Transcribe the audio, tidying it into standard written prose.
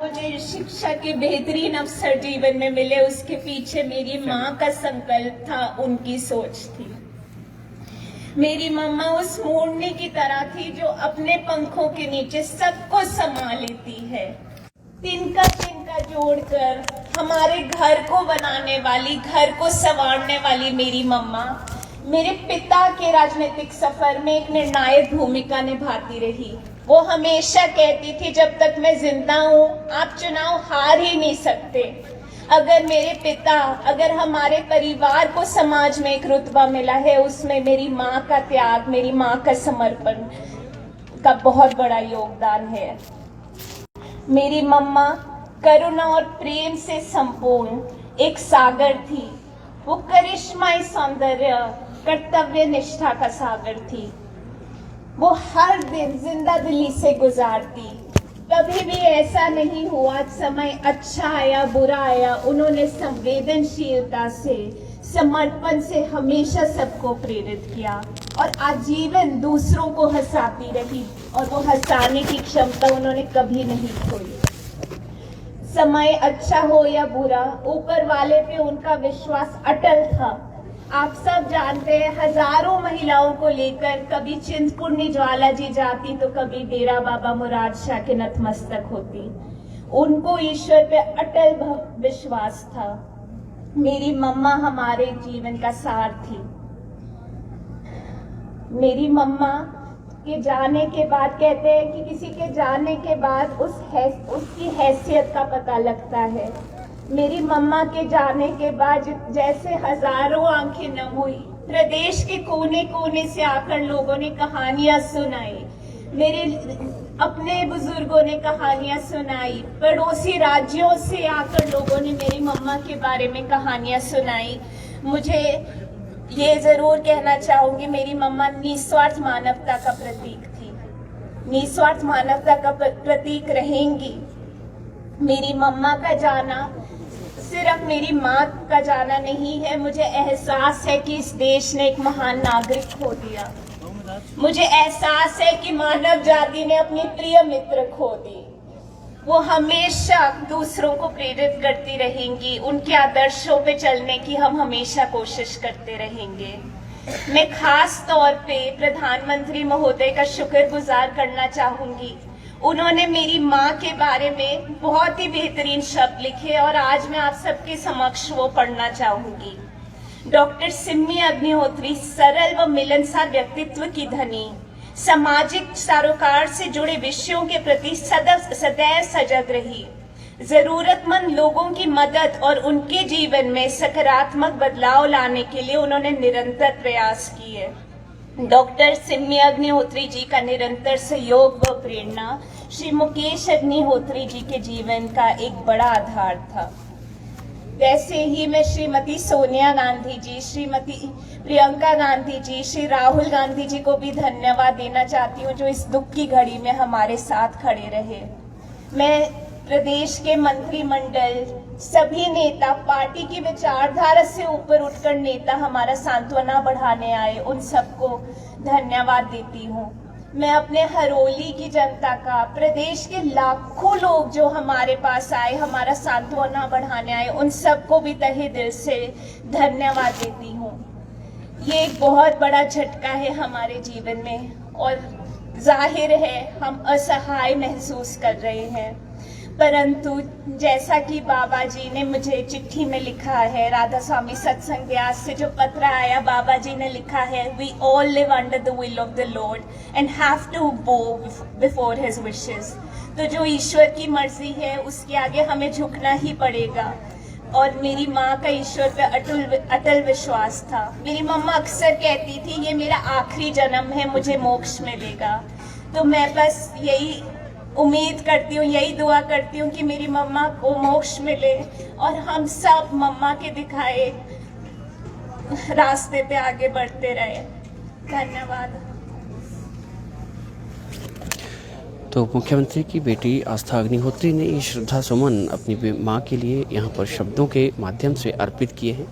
मुझे शिक्षा के बेहतरीन अवसर जीवन में मिले, उसके पीछे मेरी माँ का संकल्प था, उनकी सोच थी। मेरी मम्मा उस मोरनी की तरह थी जो अपने पंखों के नीचे सबको समा लेती है। तिनका तिनका जोड़कर हमारे घर को बनाने वाली, घर को संवारने वाली मेरी मम्मा मेरे पिता के राजनीतिक सफर में एक निर्णायक भूमिका निभाती रही। वो हमेशा कहती थी, जब तक मैं जिंदा हूँ आप चुनाव हार ही नहीं सकते। अगर मेरे पिता, अगर हमारे परिवार को समाज में एक रुतबा मिला है, उसमें मेरी माँ का त्याग, मेरी माँ का समर्पण का बहुत बड़ा योगदान है। मेरी मम्मा करुणा और प्रेम से संपूर्ण एक सागर थी। वो करिश्माई सौंदर्य, कर्तव्य निष्ठा का सागर थी। वो हर दिन जिंदा दिली से गुजारती। कभी भी ऐसा नहीं हुआ समय अच्छा आया बुरा आया, उन्होंने संवेदनशीलता से, समर्पण से हमेशा सबको प्रेरित किया और आजीवन दूसरों को हंसाती रही, और वो हंसाने की क्षमता उन्होंने कभी नहीं खोई। समय अच्छा हो या बुरा, ऊपर वाले पे उनका विश्वास अटल था। आप सब जानते हैं, हजारों महिलाओं को लेकर कभी चिंतपूर्णी ज्वाला जी जाती तो कभी डेरा बाबा मुराद शाह के नतमस्तक होती। उनको ईश्वर पे अटल विश्वास था। मेरी मम्मा हमारे जीवन का सार थी। मेरी मम्मा के जाने के बाद, कहते हैं कि किसी के जाने के बाद उसकी हैसियत का पता लगता है। मेरी मम्मा के जाने के बाद जैसे हजारों आंखें नम हुई। प्रदेश के कोने कोने से आकर लोगों ने कहानियां सुनाई, मेरे अपने बुजुर्गों ने कहानियां सुनाई, पड़ोसी राज्यों से आकर लोगों ने मेरी मम्मा के बारे में कहानियां सुनाई। मुझे ये जरूर कहना चाहूंगी, मेरी मम्मा निस्वार्थ मानवता का प्रतीक थी, निस्वार्थ मानवता का प्रतीक रहेंगी। मेरी मम्मा का जाना सिर्फ मेरी माँ का जाना नहीं है, मुझे एहसास है कि इस देश ने एक महान नागरिक खो दिया। मुझे एहसास है कि मानव जाति ने अपनी प्रिय मित्र खो दी। वो हमेशा दूसरों को प्रेरित करती रहेंगी, उनके आदर्शों पे चलने की हम हमेशा कोशिश करते रहेंगे। मैं खास तौर पे प्रधानमंत्री महोदय का शुक्रगुजार करना चाहूंगी। उन्होंने मेरी माँ के बारे में बहुत ही बेहतरीन शब्द लिखे और आज मैं आप सबके समक्ष वो पढ़ना चाहूंगी। डॉक्टर सिम्मी अग्निहोत्री सरल व मिलनसार व्यक्तित्व की धनी, सामाजिक सरोकार से जुड़े विषयों के प्रति सदैव सजग रही। जरूरतमंद लोगों की मदद और उनके जीवन में सकारात्मक बदलाव लाने के लिए उन्होंने निरंतर प्रयास किए। डॉक्टर सिम्मी अग्निहोत्री जी का निरंतर सहयोग व प्रेरणा श्री मुकेश अग्निहोत्री जी के जीवन का एक बड़ा आधार था। वैसे ही मैं श्रीमती सोनिया गांधी जी, श्रीमती प्रियंका गांधी जी, श्री राहुल गांधी जी को भी धन्यवाद देना चाहती हूँ, जो इस दुख की घड़ी में हमारे साथ खड़े रहे। मैं प्रदेश के मंत्रिमंडल, सभी नेता, पार्टी की विचारधारा से ऊपर उठकर नेता हमारा सांत्वना बढ़ाने आए, उन सबको धन्यवाद देती हूँ। मैं अपने हरोली की जनता का, प्रदेश के लाखों लोग जो हमारे पास आए, हमारा सांत्वना बढ़ाने आए, उन सबको भी तहे दिल से धन्यवाद देती हूँ। ये एक बहुत बड़ा झटका है हमारे जीवन में और जाहिर है हम असहाय महसूस कर रहे हैं, परंतु जैसा कि बाबा जी ने मुझे चिट्ठी में लिखा है, राधा स्वामी सत्संग व्यास से जो पत्र आया, बाबा जी ने लिखा है, we all live under the will of the lord and have to bow before his wishes. तो जो ईश्वर की मर्जी है उसके आगे हमें झुकना ही पड़ेगा। और मेरी माँ का ईश्वर पे अटल विश्वास था। मेरी मम्मा अक्सर कहती थी, ये मेरा आखिरी जन्म है, मुझे मोक्ष मिलेगा। तो मैं बस यही उम्मीद करती हूँ, यही दुआ करती हूँ कि मेरी मम्मा को मोक्ष मिले और हम सब मम्मा के दिखाए रास्ते पे आगे बढ़ते रहे। धन्यवाद। तो मुख्यमंत्री की बेटी आस्था अग्निहोत्री ने ये श्रद्धा सुमन अपनी मां के लिए यहां पर शब्दों के माध्यम से अर्पित किए हैं।